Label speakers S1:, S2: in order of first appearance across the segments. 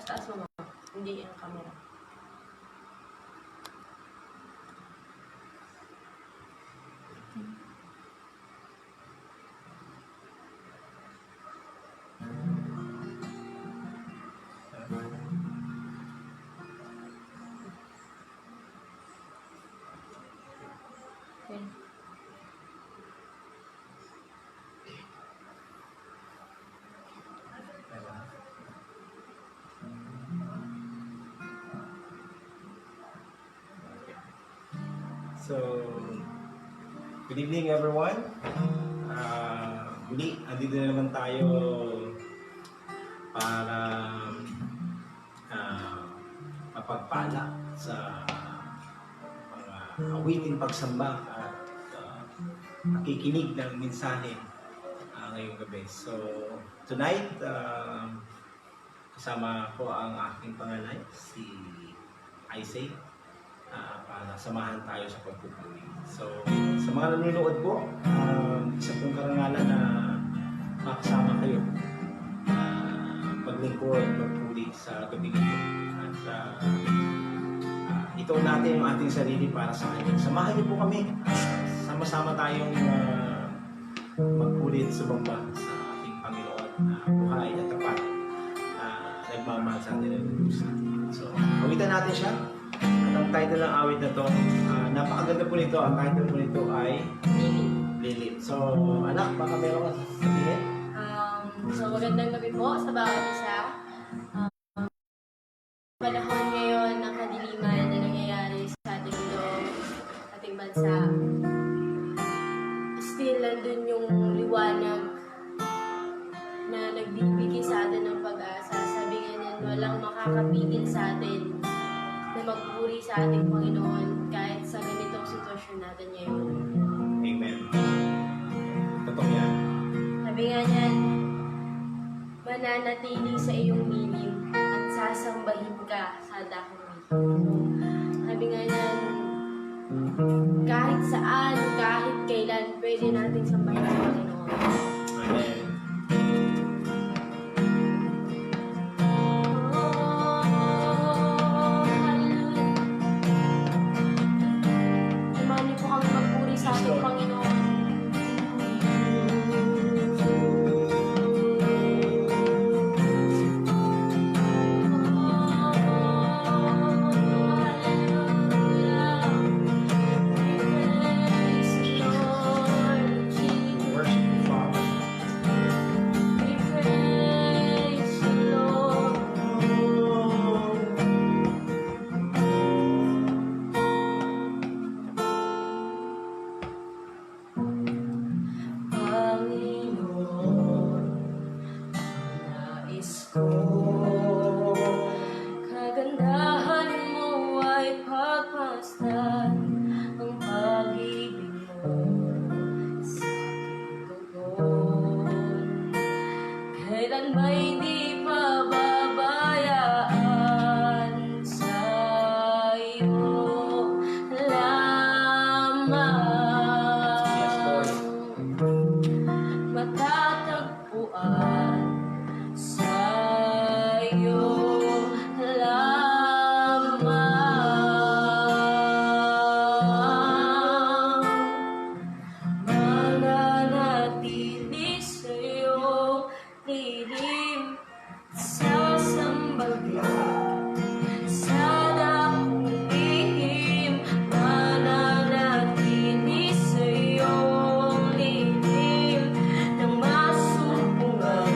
S1: taas mo, hindi ang camera. Okay.
S2: So, good evening everyone. Muli, andito na naman tayo para mapagpala sa mga awitin pagsamba at nakikinig ng mensahe ngayong gabi. So, tonight, kasama ko ang aking panganay, si Isay, para samahan tayo sa pagpupuri. So, sa mga nanonood po, isa pong karangalan na makasama kayo paglingkod, magpuri sa gabi nito. At ito natin ang ating sarili para sa Kanya. Samahan niyo po kami. Sama-sama tayong magpuri at sumamba sa ating Panginoon na buhay at tapat na nagmamahal sa atin at nagpupuri sa atin. So, awitan natin siya. At ang title ng awit na to, napakaganda po nito. Ang title po nito ay Lilith. So, anak, baka meron ka sabihin?
S1: So, magandang gabi po sa bawat isa. Panahon ngayon ng kadiliman na nangyayari sa ating mundo, ating bansa. Still, nandun yung liwanag na nagbibigay sa atin ng pag-asa. Sabi nga niyan, walang makakapigil sa atin na magpuri sa ating Panginoon kahit sa ganitong sitwasyon natin ngayon.
S2: Amen. Totoo yan.
S1: Sabi nga niyan, mananatili sa iyong lilim at sasambahin ka sa dakong lilim. Sabi nga niyan, kahit saan, kahit kailan, pwede nating sambahin sa Panginoon.
S2: Amen.
S1: Sa ating Panginoon. Kagandahan mo ay pagmasdan ang pag-ibig mo sa aking tugon. Kailan ba'y di pababayaan sa iyo lamang matatagpuan sa iyo lamang mananatili sa iyo lilim sasambahin sa dakong lihim mananatili sa iyo lilim ng masumpungan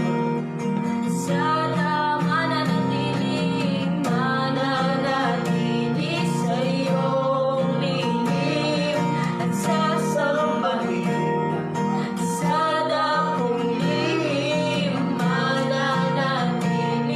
S1: sa mananatili sa iyong lilim at sasambahin sa dakong lihim mananatili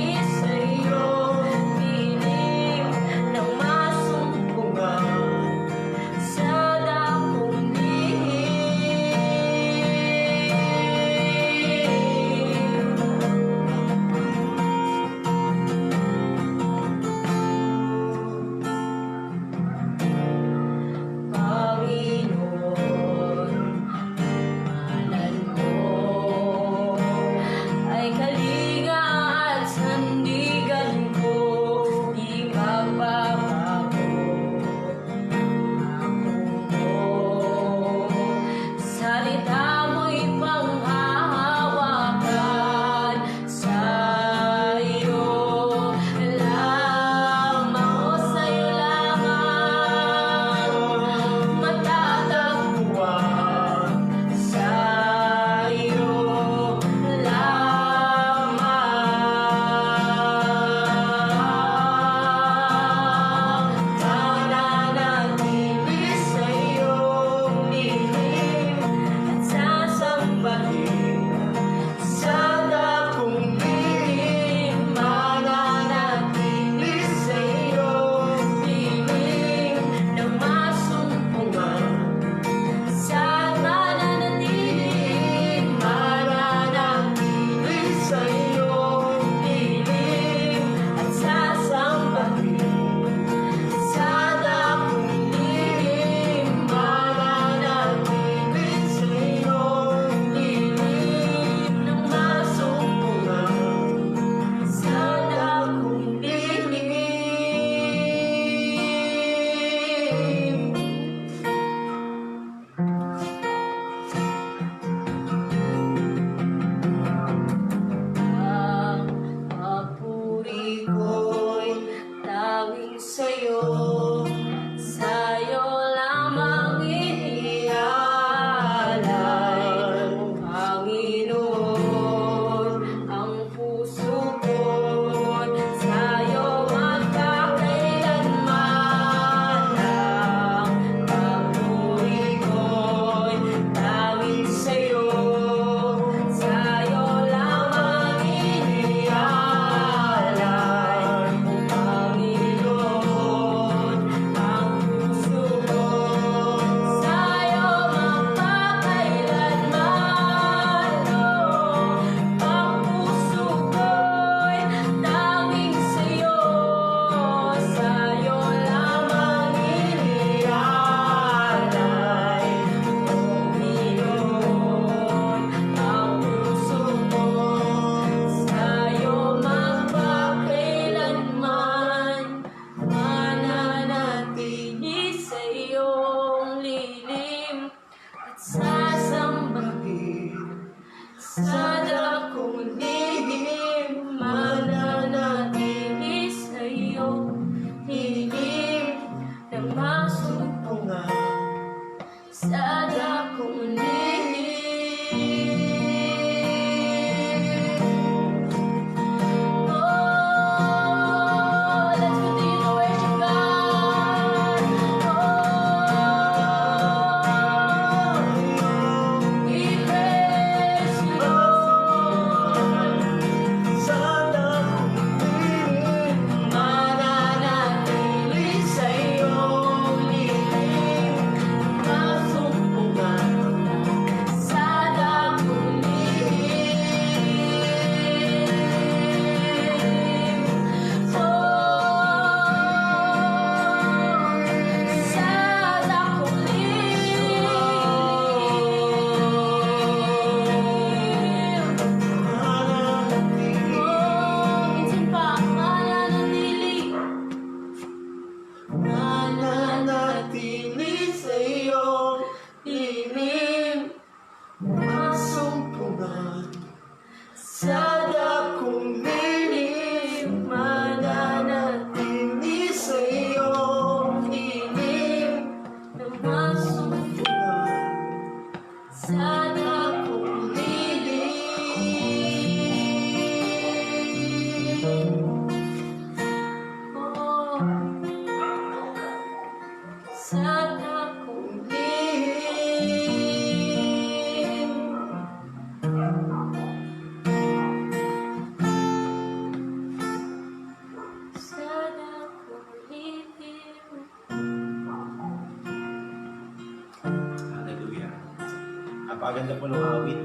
S2: Napakaganda po ng awit.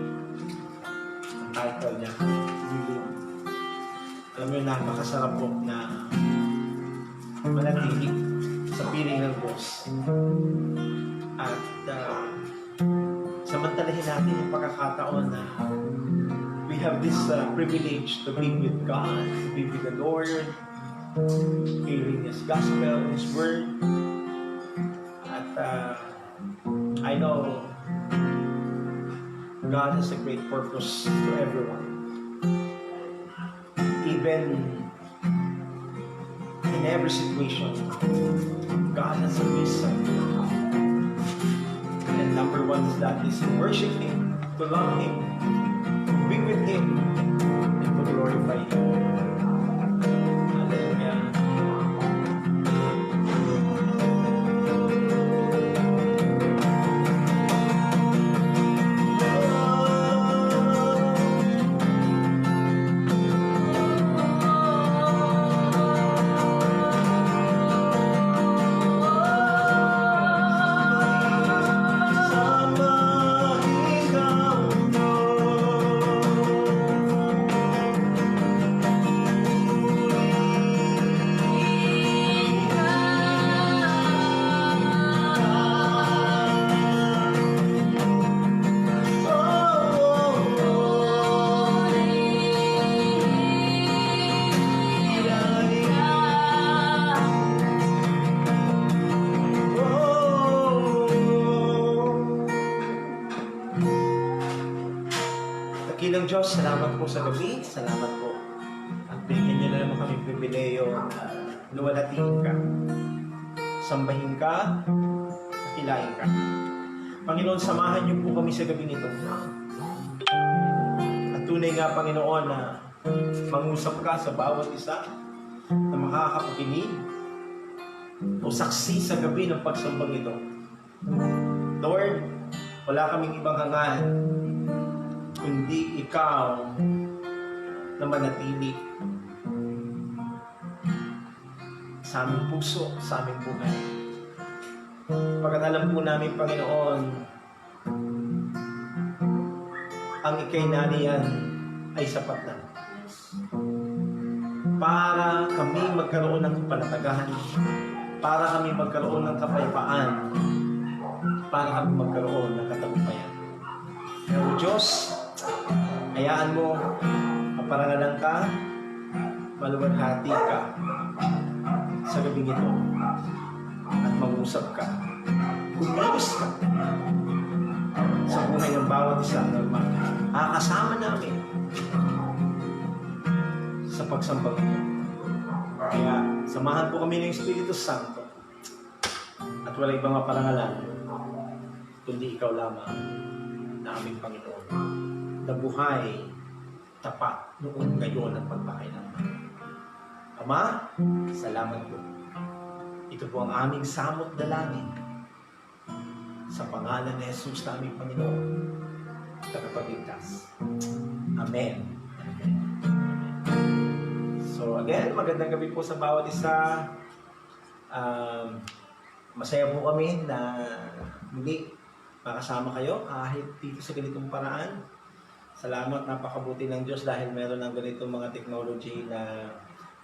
S2: Ang title niya, Bloom. Alam mo yun, napakasarap po na manatili sa piling ng Diyos. At samantalahin natin yung pagkakataon na we have this privilege to be with God, to be with the Lord, hearing His gospel, His word. At I know God has a great purpose for everyone. Even in every situation, God has a reason. And number one is that is to worship Him, to love Him, to be with Him, and to glorify Him. Hallelujah. Dakilang Diyos, salamat po sa gabi. Salamat po. At binigyan niyo na naman kami pribileyo na luwalatiin ka. Sambahin ka, at ilahin ka. Panginoon, samahan niyo po kami sa gabi nito. At tunay nga, Panginoon, na mangusap ka sa bawat isa na makakapakinig o saksi sa gabi ng pagsambang ito. Lord, wala kaming ibang hangaan kundi ikaw na manatili sa aming puso, sa aming buhay. Pagkat alam po namin, Panginoon, ang ikay naniyan ay sapat na para kami magkaroon ng kapanatagan, para kami magkaroon ng kapayapaan, para kami magkaroon ng katagumpayan. Kaya o Diyos, hayaan mo, maparangalan ka, maluwalhati ka sa gabing ito at mag-usap ka, kumilos ka sa buhay ng bawat isa na makakasama namin sa pagsambang ito. Kaya samahan po kami ng Espiritu Santo at wala ibang maparangalan kundi ikaw lamang na aming Panginoon na buhay tapat noon, ngayon at magpakailanman. Ama, salamat po. Ito po ang aming samot dalangin sa pangalan ni Jesus na aming Panginoon tagapagligtas. Amen. So again, magandang gabi po sa bawat isa. Masaya po kami na muli makasama kayo kahit dito sa ganitong paraan. Salamat, napakabuti ng Diyos dahil meron ng ganitong mga technology na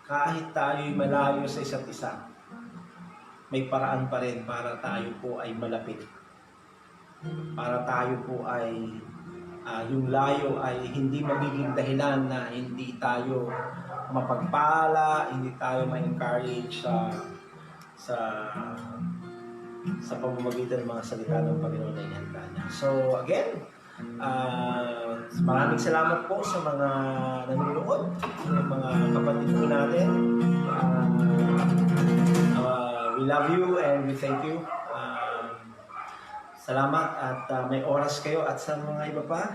S2: kahit tayo'y malayo sa isa't isa, may paraan pa rin para tayo po ay malapit. Para tayo po ay yung layo ay hindi magiging dahilan na hindi tayo mapagpala, hindi tayo ma-encourage sa pamamagitan ng mga salita ng Panginoon na inihanda niya. So again, maraming salamat po sa mga nanonood, sa mga kapatid po natin. We love you and we thank you. Salamat at may oras kayo at sa mga iba pa.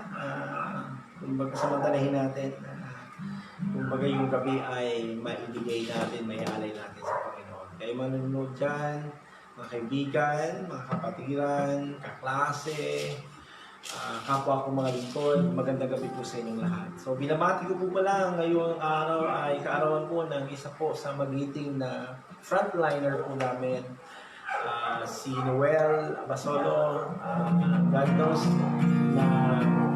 S2: Kumbaga samantalahin natin. Kumbaga yung gabi ay maibigay natin, may alay natin sa Panginoon. Kayo mga nanonood dyan, mga kaibigan, mga kapatiran, kaklase, kapwa ko mga lingkod, magandang gabi po sa inyong lahat. So binabati ko po pala ngayong araw ay kaarawan po ng isa po sa magiting na frontliner po namin si Noel Basolo, God knows na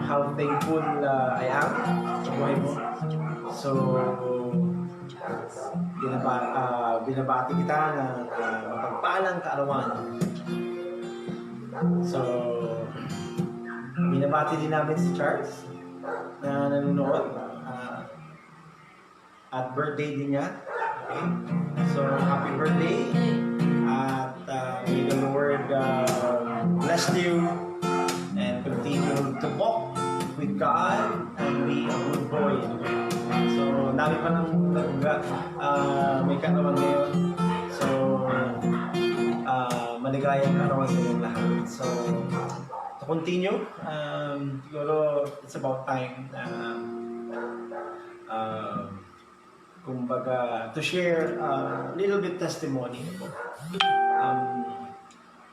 S2: how thankful I am sa buhay mo. So, binabati kita na mapagpalang kaarawan. So, binabati din namin si Charles na nanonood at birthday din niya. Okay? So, happy birthday at may the Lord bless you and continue to walk with God and be a good boy. So, dami pa ng may kaarawan ngayon. So, maligayang kaarawan sa inyong lahat. So, to continue, siguro it's about time kumbaga, to share a little bit testimony.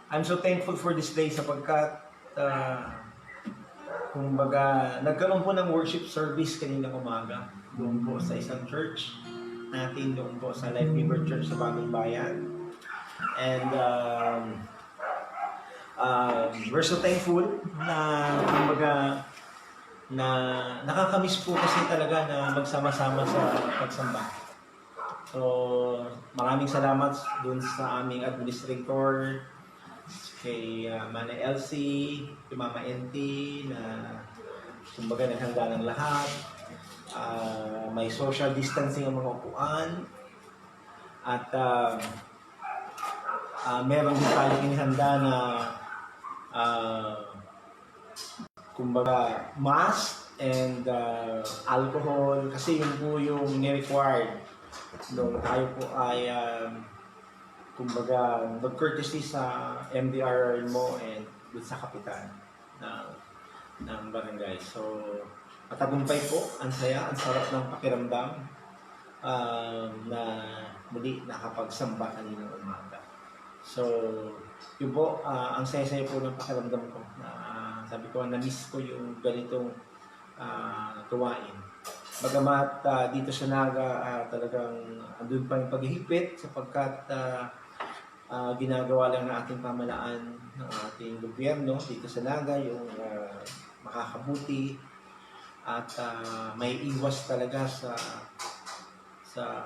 S2: I'm so thankful for this day sapagkat kumbaga, nagkaroon po ng worship service kaninang umaga doon po sa isang church natin, doon po sa Life Giver Church sa Bagong Bayan. And we're so thankful na kumbaga na nakakamiss po kasi talaga na magsama-sama sa pagsamba. So, maraming salamat dun sa aming administrator, kay Manay Elsie, kay Mama NT, na kumbaga naghanda ng lahat. May social distancing ang mga upuan. At meron din tayong inihanda na kumbaga mask and alcohol kasi yun po yung ni-required nung tayo po ay kumbaga mag-courtesy sa MDR mo and dun sa kapitan ng barangay. So matagumpay po, ang saya, ang sarap ng pakiramdam na muli nakapagsamba kaninang umaga. So yun po, ang saya-saya po ng pakiramdam ko na sabi ko, na-miss ko yung ganitong tuwain. Bagamat dito sa Naga, talagang andun pa yung paghihigpit sapagkat ginagawa lang ng ating pamalaan ng ating gobyerno dito sa Naga yung makakabuti at may iwas talaga sa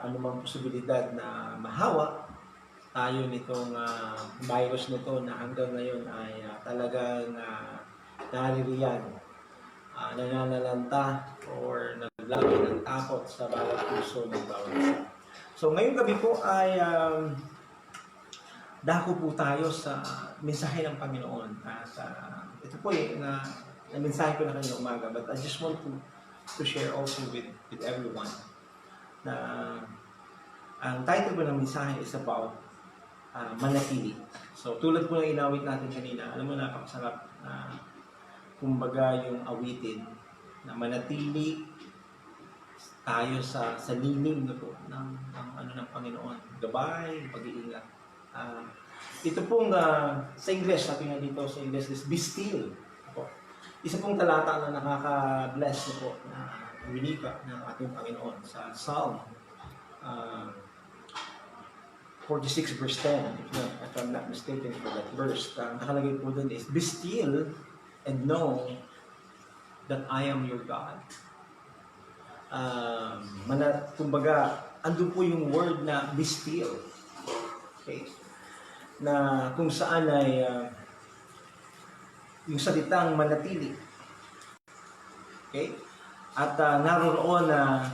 S2: anumang posibilidad na mahawa tayo nitong virus nito na hanggang ngayon ay talagang naririyan, nananalanta or naglagay ng takot sa bawat puso ng bawat isa. So ngayong gabi po ay dako po tayo sa mensahe ng Panginoon. Ito po na mensahe ko na kanina umaga, but I just want to share also with everyone na ang title ko ng mensahe is about manatili. So tulad po ng inawit natin kanina, alam mo napakasarap na kumbaga yung awitin na manatili tayo sa lilim na po ng Panginoon. Gabay, pag-iingat. Ito pong sa English, sabi nga dito sa English is be still. Po. Isa pong talata na nakaka-bless na po na winika ng ating Panginoon sa Psalm 46 verse 10, if I'm not mistaken for that verse. Nakalagay po doon is, be still and know that I am your God. Kumbaga, andun po yung word na be still. Okay? Na kung saan ay yung salitang manatili. Okay? At naroon na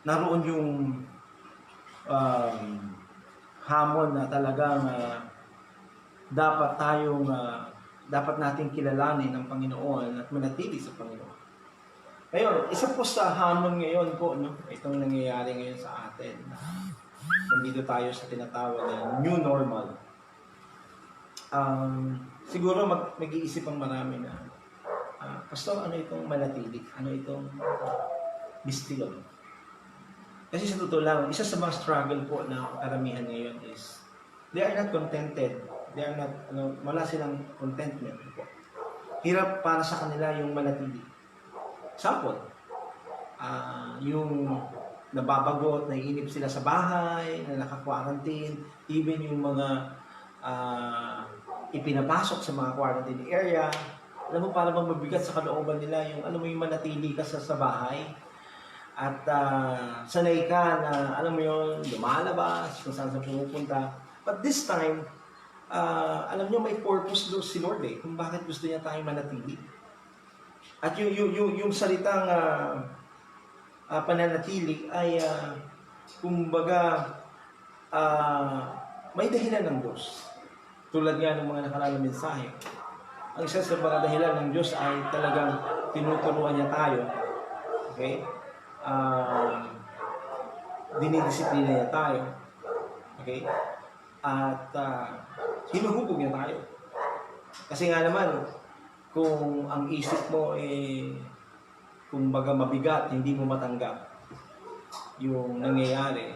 S2: naroon yung hamon na talagang dapat nating kilalanin ng Panginoon at manatili sa Panginoon. Ngayon, isa po sa hamon ngayon po, no, itong nangyayari ngayon sa atin. Nandito tayo sa tinatawag na new normal. Siguro mag-iisip ang marami na, Pastor, ano itong manatili? Ano itong still? Kasi sa totoo lang, isa sa mga struggle po na karamihan ngayon is they are not contented. They are not, wala silang contentment po. Hirap para sa kanila yung manatili. Sample, yung nababagot, naiinip sila sa bahay, na naka-quarantine, even yung mga ipinapasok sa mga quarantine area. Alam mo, para bang mabigat sa kalooban nila yung, alam mo, yung manatili ka sa bahay. At sanay ka na, alam mo yun, lumalabas, kung saan pumupunta. But this time, alam nyo, may purpose do si Lord kung bakit gusto niya tayong manatili. At yung salitang pananatili ay, kumbaga, may dahilan ng Diyos. Tulad nga ng mga nakaraang mensahe. Ang isa sa mga dahilan ng Diyos ay talagang tinuturuan niya tayo. Okay? Dinidisiplina niya tayo. Okay? At hinuhubog niya tayo. Kasi nga naman, kung ang isip mo kumbaga mabigat, hindi mo matanggap yung nangyayari,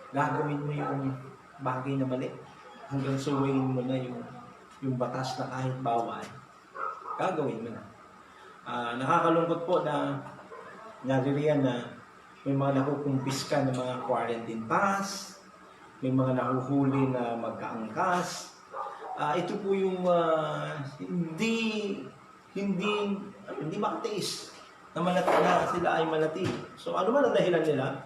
S2: gagawin mo yung bagay na mali. Hanggang suwayin mo na yung batas na kahit bawal, gagawin mo na. Nakakalungkot po na naririyan na may mga nakukumpiska ng mga quarantine pass, may mga nahuhuli na magkaangkas. Ito po yung hindi makatiis na sila ay manatili. So ano man ang dahilan nila,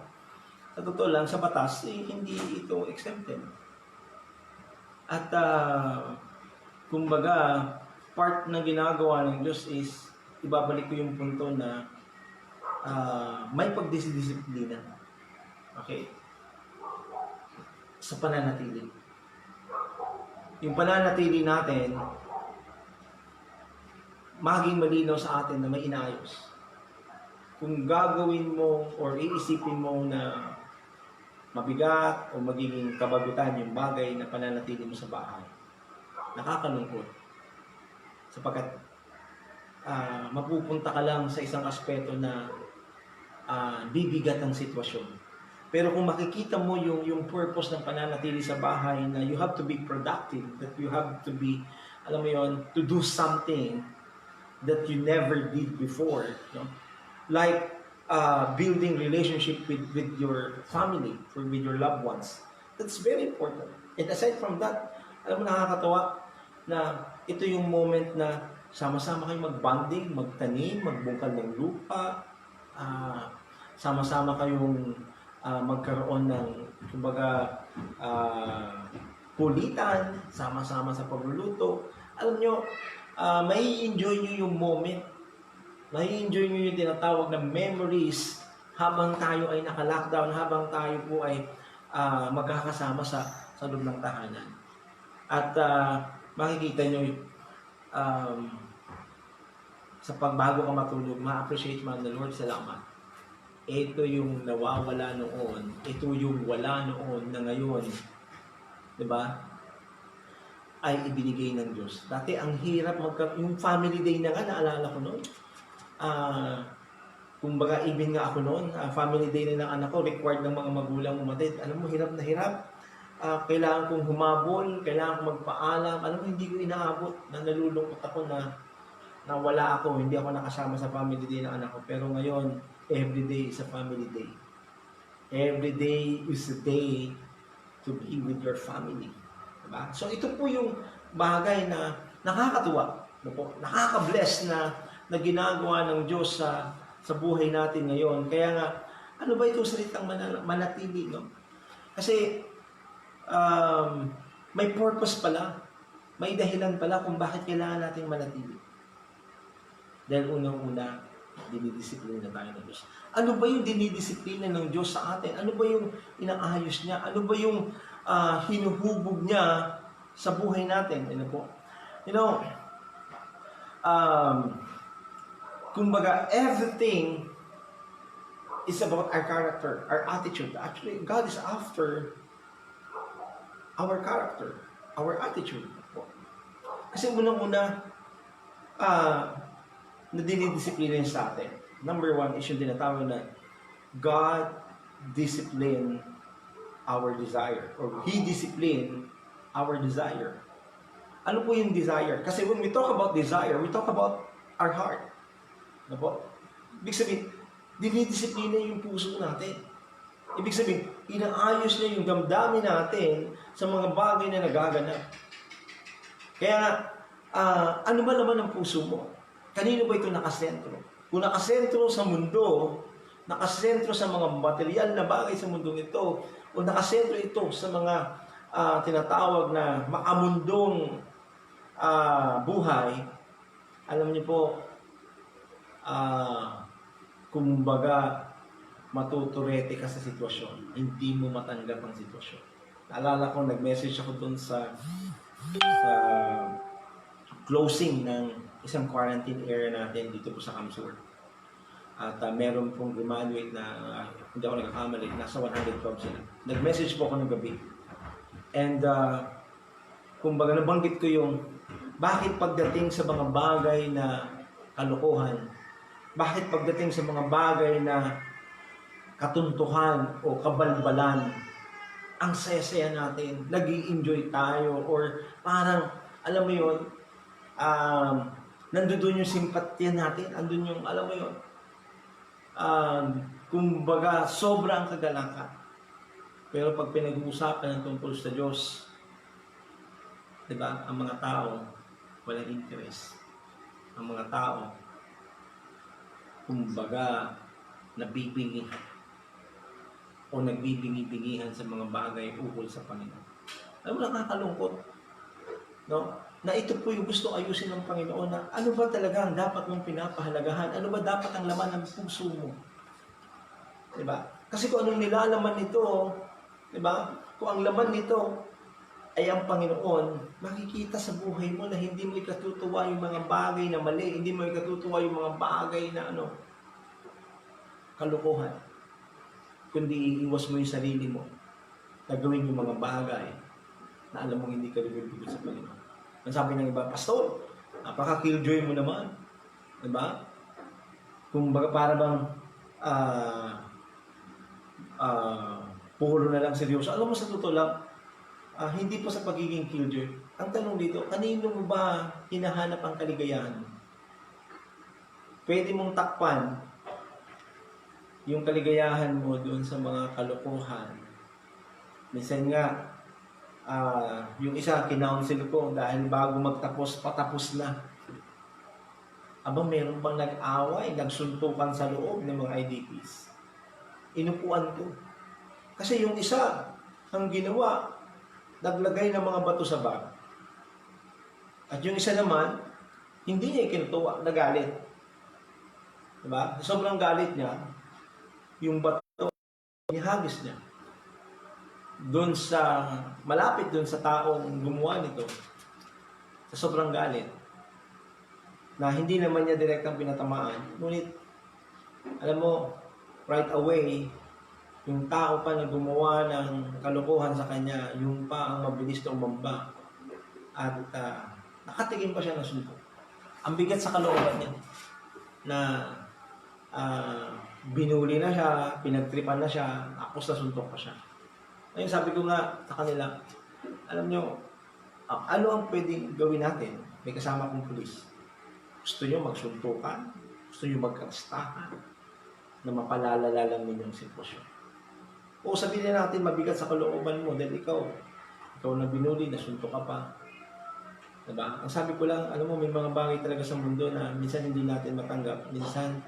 S2: sa totoo lang, sa batas, hindi ito exempted. At kumbaga, part na ginagawa ng Diyos is, ibabalik ko yung punto na may pagdisiplina. Okay? Sa pananatili. Yung pananatili natin, maging malinaw sa atin na may inayos. Kung gagawin mo or iisipin mo na mabigat o magiging kabagutan yung bagay na pananatili mo sa bahay, nakakalungkot. Sapagkat mapupunta ka lang sa isang aspeto na bibigat ang sitwasyon. Pero kung makikita mo yung purpose ng pananatili sa bahay, na you have to be productive, that you have to be, alam mo yon, to do something that you never did before, no? Like building relationship with your family or with your loved ones. That's very important. And aside from that, alam mo, nakakatawa na ito yung moment na sama-sama kayong mag-bonding, magtanim, magbungkal ng lupa, sama-sama kayong magkaroon ng, kumbaga, kulitan, sama-sama sa pagluluto. Alam nyo, may enjoy nyo yung moment. May enjoy nyo yung tinatawag na memories habang tayo ay naka-lockdown, habang tayo po ay magkakasama sa loob ng tahanan. At makikita nyo, sa pagbago ka matulog, ma-appreciate man the Lord, salamat. Ito yung nawawala noon, ito yung wala noon na ngayon, di ba? Ay ibinigay ng Diyos. Dati ang hirap yung family day na nga, naalala ko noon. Kumbaga, even nga ako noon, family day na ng anak ko, required ng mga magulang umatid. Alam mo, hirap na hirap. Kailangan kong humabol, kailangan kong magpaalam. Alam mo, hindi ko inaabot na nalulungkot ako na wala ako, hindi ako nakasama sa family day ng anak ko. Pero ngayon, every day is a family day. Every day is a day to be with your family. Diba? So ito po yung bagay na nakakatuwa, nakaka-bless na ginagawa ng Diyos sa buhay natin ngayon. Kaya nga, ano ba ito salitang manatili, no? Kasi may purpose pala, may dahilan pala kung bakit kailangan nating manatili. Dahil unang-una, dinidisiplina tayo ng Diyos. Ano ba yung dinidisiplina ng Diyos sa atin? Ano ba yung inaayos niya? Ano ba yung hinuhubog niya sa buhay natin? Ano po? You know, kumbaga, everything is about our character, our attitude. Actually, God is after our character, our attitude. Kasi unang-una, na dinidisiplina niya sa atin. Number one is yung tinatawag na God discipline our desire, or He discipline our desire. Ano po yung desire? Kasi when we talk about desire, we talk about our heart. Ano po? Ibig sabihin, dinidisiplina yung puso natin. Ibig sabihin, inaayos niya yung damdamin natin sa mga bagay na nagaganap. Kaya nga, ano ba naman ang puso mo? Kanino ba ito nakasentro? Kung nakasentro sa mundo, nakasentro sa mga material na bagay sa mundong ito, o nakasentro ito sa mga tinatawag na makamundong buhay, alam niyo po, kumbaga, matuturete ka sa sitwasyon. Hindi mo matanggap ang sitwasyon. Naalala ko, nag-message ako dun sa closing ng isang quarantine area natin dito po sa Kamsur. At meron pong graduate na, hindi ako nagkakamali, nasa 112 sila. Nag-message po ako ng gabi. And, kumbaga, nabanggit ko yung, bakit pagdating sa mga bagay na kalokohan, bakit pagdating sa mga bagay na katuntuhan o kabalbalan, ang saya-saya natin, nag-i-enjoy tayo, or parang, alam mo yun, nandun yung simpatya natin, andun yung, alam mo yun, kumbaga, sobrang kagalakan. Pero pag pinag-uusapan ng tungkol sa Diyos, diba, ang mga tao, walang interest. Ang mga tao, kumbaga, nabibingi o nagbibingi-bingihan sa mga bagay ukol sa Panginoon. Alam mo, nakakalungkot, no? Na ito po yung gusto ayusin ng Panginoon, na ano ba talaga ang dapat mong pinapahalagahan? Ano ba dapat ang laman ng puso mo? Diba? Kasi kung anong nilalaman nito, diba? Kung ang laman nito ay ang Panginoon, makikita sa buhay mo na hindi mo ikatutuwa yung mga bagay na mali, hindi mo ikatutuwa yung mga bagay na kalokohan. Kundi iiwas mo yung sarili mo na gawin yung mga bagay na alam mong hindi ka lumibigod sa Panginoon. Ang sabi ng iba, Pastor, napaka-killjoy mo naman. Diba? Kung baga para bang puhulo na lang seryoso. Alam mo, sa totoo lang, hindi po sa pagiging killjoy. Ang tanong dito, kanino mo ba hinahanap ang kaligayahan mo? Pwede mong takpan yung kaligayahan mo doon sa mga kalokohan. Minsan nga, yung isa, kinounsel ko dahil bago magtapos, patapos na. Aba, meron bang nag-away, nagsuntukan sa loob ng mga IDPs? Inupuan ko. Kasi yung isa, ang ginawa, naglagay ng mga bato sa bag. At yung isa naman, hindi niya ikinutuwa, nagalit. Diba? Sobrang galit niya, yung bato, nihagis niya. Doon sa, malapit doon sa taong gumawa nito, sa sobrang galit, na hindi naman niya direktang pinatamaan. Ngunit, alam mo, right away, yung tao pa na gumawa ng kalokohan sa kanya, yung pa ang mabilis na umamba. At nakatingin pa siya ng suntok. Ang bigat sa kalooban niya na binuli na siya, pinagtripan na siya, tapos nasuntok pa siya. Ngayon sabi ko nga sa kanila, alam nyo, ano ang pwedeng gawin natin? May kasama kong pulis. Gusto nyo magsuntukan? Gusto nyo magkastahan? Na mapalalala lang ninyong sitwasyon. O sabihin natin mabigat sa kalooban mo dahil ikaw na binuli, nasuntok ka pa. Diba? Ang sabi ko lang, alam mo, may mga bagay talaga sa mundo na minsan hindi natin matanggap, minsan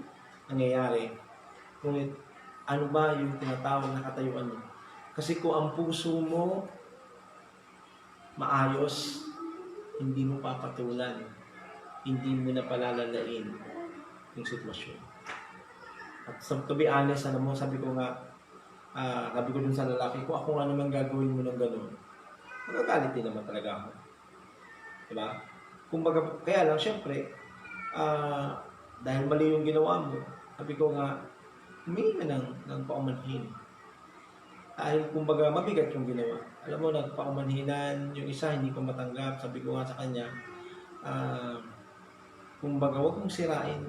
S2: nangyayari. Ngunit, ano ba yung tinatawag na katayuan mo? Kasi kung ang puso mo maayos, hindi mo papatulan, hindi mo na palalalain yung sitwasyon. At to be honest, alam mo, sabi ko dun sa lalaki, kung ako nga naman gagawin mo ng gano'n, magagalit din naman talaga ako. Diba? Kumbaga, kaya lang, syempre, dahil mali yung ginawa mo, sabi ko nga, humingi ka ng paumanhin. Dahil, kumbaga, mabigat yung ginawa. Alam mo, nagpaumanhinan, yung isa hindi ko matanggap, sabi ko nga sa kanya, kumbaga, huwag mong sirain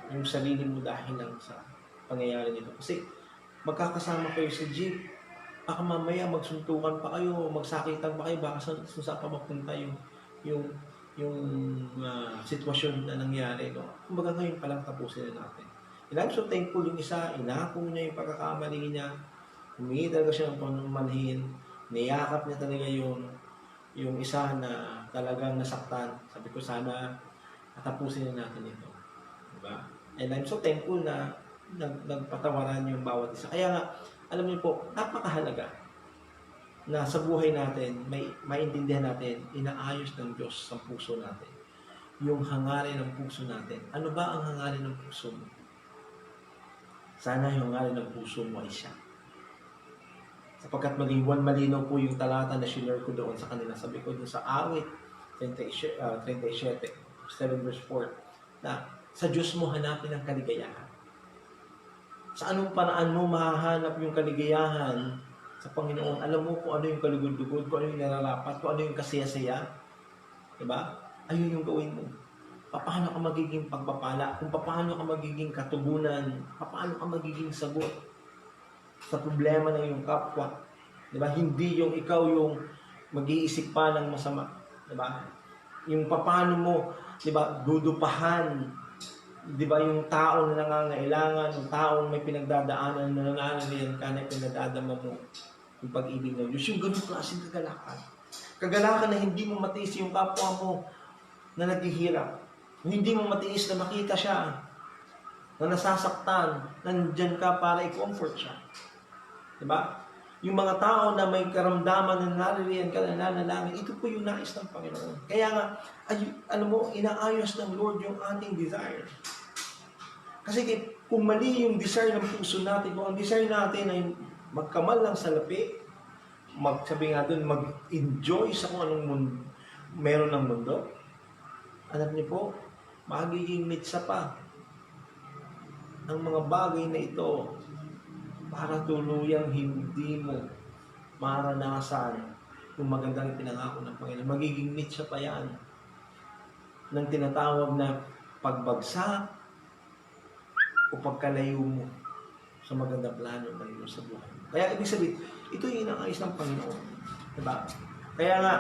S2: yung sarili mo dahil lang sa pangyayari nito. Kasi, magkakasama kayo sa jeep, baka mamaya magsuntukan pa kayo, magsakitan pa kayo, baka saan pa mapunta yung sitwasyon na nangyari. No? Kumbaga ngayon palang tapusin na natin. And I'm so thankful yung isa, inako niya yung pagkakamali niya, humingi talaga siya ng panumanhin, niyakap niya talaga yung isa na talagang nasaktan. Sabi ko, sana tapusin na natin ito. Diba? And I'm so thankful na nagpatawaran yung bawat isa. Kaya nga, alam niyo po, napakahalaga na sa buhay natin, may maintindihan natin, inaayos ng Diyos sa puso natin. Yung hangarin ng puso natin. Ano ba ang hangarin ng puso mo? Sana yung hangarin ng puso mo ay siya. Sapagkat maging malinaw po yung talata na sinare ko doon sa kanila. Sabi ko doon sa awit 37, 7 verse 4, na sa Diyos mo hanapin ang kaligayahan. Sa anong paraan mo mahahanap yung kaligayahan sa Panginoon? Alam mo kung ano yung kalugod-lugod, kung ano yung nararapat, kung ano yung kasaya-saya. Diba? Ayun yung gawin mo. Paano ka magiging pagpapala? Kung paano ka magiging katugunan? Paano ka magiging sagot sa problema ng iyong kapwa? Diba? Hindi yung ikaw yung mag-iisip pa ng masama. Diba? Yung paano mo, diba, dudupahan, diba, yung tao na nangangailangan, yung taong may pinagdadaanan na nananalian ka na pinagdadama mo yung pag-ibig ng Diyos. Yung ganun klaseng kagalakan. Kagalakan na hindi mo matiis yung kapwa mo na naghihirap. Hindi mo matiis na makita siya na nasasaktan, nandyan ka para i-comfort siya. Diba? Yung mga tao na may karamdaman na naririyan ka na nanalangin, ito po yung nais ng Panginoon. Kaya nga, inaayos ng Lord yung ating desire. Kasi kung mali yung desire ng puso natin, kung ang desire natin ay magkamal lang sa lapi, sabi nga doon, mag-enjoy sa kung anong meron ng mundo, alam niyo po, magiging mitsa pa ang mga bagay na ito para tuluyang hindi mo maranasan yung magandang pinangako ng Panginoon. Magiging mitsa pa yan ng tinatawag na pagbagsak o pagkalayo mo sa magandang plano ng Diyos sa buhay. Kaya ibig sabihin, ito yung inaayos ng Panginoon. Diba? Kaya nga,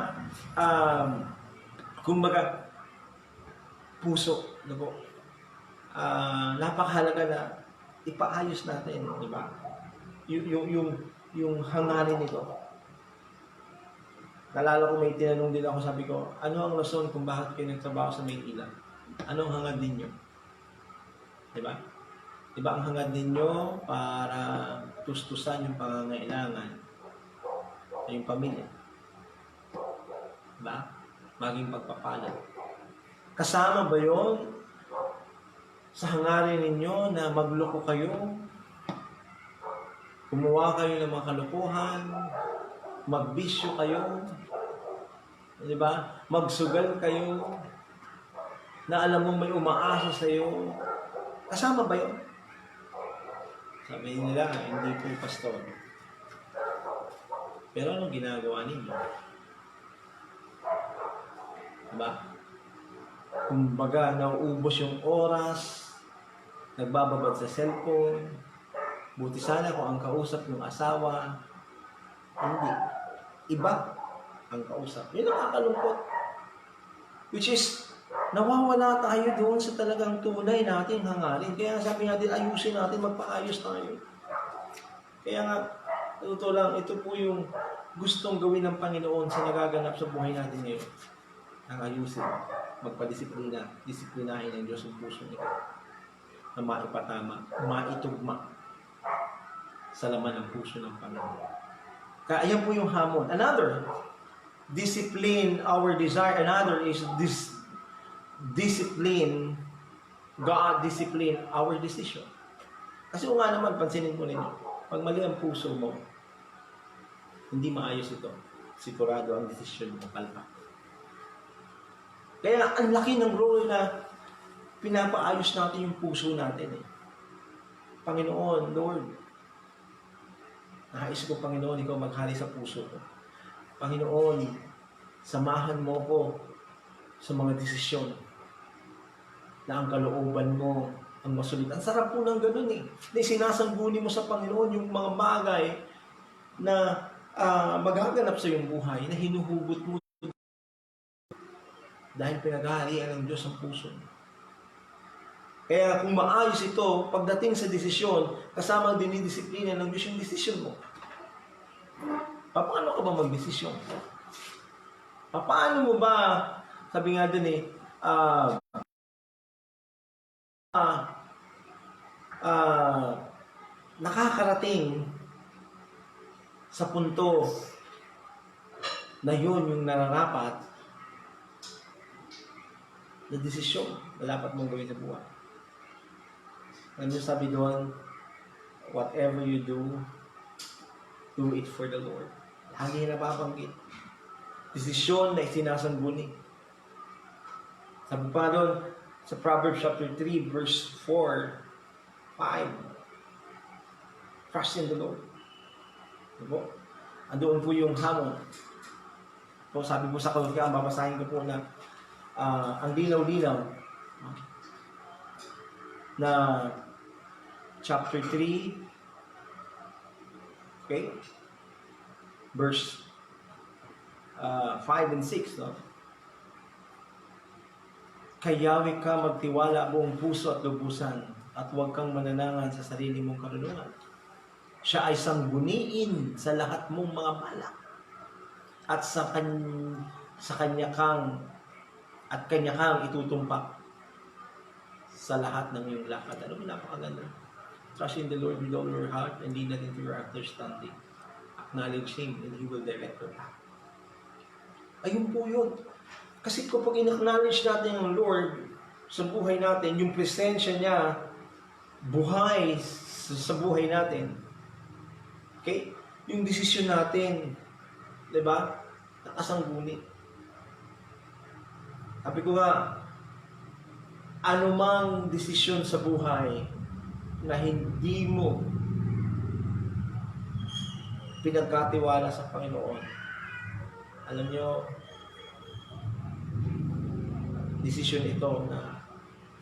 S2: kumbaga, puso, diba? Napakahalaga na ipaayos natin, di ba? Yung hangarin nito. Nalala ko may tinanong din ako, sabi ko, ano ang rason kung bakit kayo nagtrabaho sa Maynila? Anong hangad ninyo? Di ba? Di ba ang hangad ninyo para tustusan yung pangangailangan sa yung pamilya? Di ba? Maging pagpapala. Kasama ba yon sa hangarin ninyo na magloko kayo, gumawa kayo ng mga kalokohan, magbisyo kayo, di ba? Magsugal kayo, na alam mo may umaasa sa iyo. Kasama ba yun? Sabi nila, hindi po pastor. Pero anong ginagawa ninyo? Diba? Kumbaga, nauubos yung oras, nagbababad sa cellphone, buti sana kung ang kausap yung asawa, hindi. Iba ang kausap. Yun ang nakakalungkot. Which is, nawawala tayo doon sa talagang tunay nating hangarin. Kaya sabi natin, ayusin natin, magpaayos tayo. Kaya nga, totoo lang, ito po yung gustong gawin ng Panginoon sa nagaganap sa buhay natin ngayon. Ang ayusin, magpadisiplina, disiplinahin ng Diyos ang puso nito na maipatama, maitugma sa laman ng puso ng Panginoon. Kaya ayan po yung hamon. Another, discipline our desire. Another is discipline, God discipline our decision. Kasi kung nga naman, pansinin mo ninyo, pag mali ang puso mo, hindi maayos ito. Sigurado ang desisyon mo, palpak. Kaya ang laki ng role na pinapaayos natin yung puso natin. Panginoon, Lord, nais ko, Panginoon, ikaw maghari sa puso ko. Panginoon, samahan mo ko sa mga desisyon na ang kalooban mo ang masulit. Ang sarap po ng ganun eh. Sinasangguni mo sa Panginoon yung mga bagay na magaganap sa iyong buhay na hinuhugot mo dahil pinaghaharian ng Diyos ang puso mo. Kaya kung maayos ito, pagdating sa desisyon, kasama ang dinidisiplina ng Diyos yung desisyon mo. Paano ka ba magdesisyon? Paano mo ba, sabi nga dun nakakarating sa punto na yun yung nararapat na desisyon na dapat mong gawin sa buhay. Ano yung sabi doon? Whatever you do it for the Lord. Lagi na nababanggit. Desisyon na isinasangguni. Sabi pa doon, sa Proverbs chapter 3, verse 4, 5. Trust in the Lord. Diba? Andoon po yung hamon. So, sabi po sa Kalukyan, babasahin ko po na ang linaw-linaw na chapter 3, okay, verse 5 and 6, no? Kayawi ka magtiwala buong puso at lubusan at huwag kang mananangan sa sarili mong karunungan. Siya ay sangguniin sa lahat mong mga balak at sa kanya kang itutumpak sa lahat ng iyong lakad. Ano mo, napakaganda. Trust in the Lord with all your heart and lean not into your understanding. Acknowledge Him and He will direct your path. Ayun po yun. Kasi kapag in-acknowledge natin ang Lord sa buhay natin, yung presensya niya, buhay sa buhay natin. Okay? Yung desisyon natin, di ba? Nakasangguni. Sabi ko nga, anumang desisyon sa buhay na hindi mo pinagkatiwala sa Panginoon, alam nyo, desisyon ito na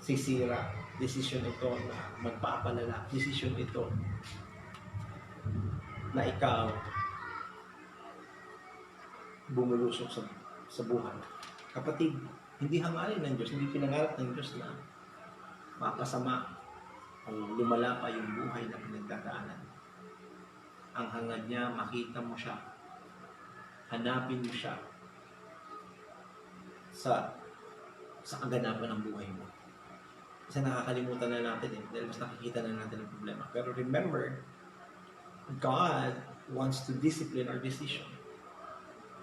S2: sisira, desisyon ito na magpapalala, desisyon ito na ikaw bumulusok sa buhay. Kapatid, hindi hangarin ng Diyos, hindi pinangarap ng Diyos na mapasama o lumala pa yung buhay na pinagdadaanan. Ang hangad niya, makita mo siya, hanapin mo siya sa kaganapan ng buhay mo. Kasi nakakalimutan na natin dahil mas nakikita na natin ang problema. Pero remember, God wants to discipline our decision.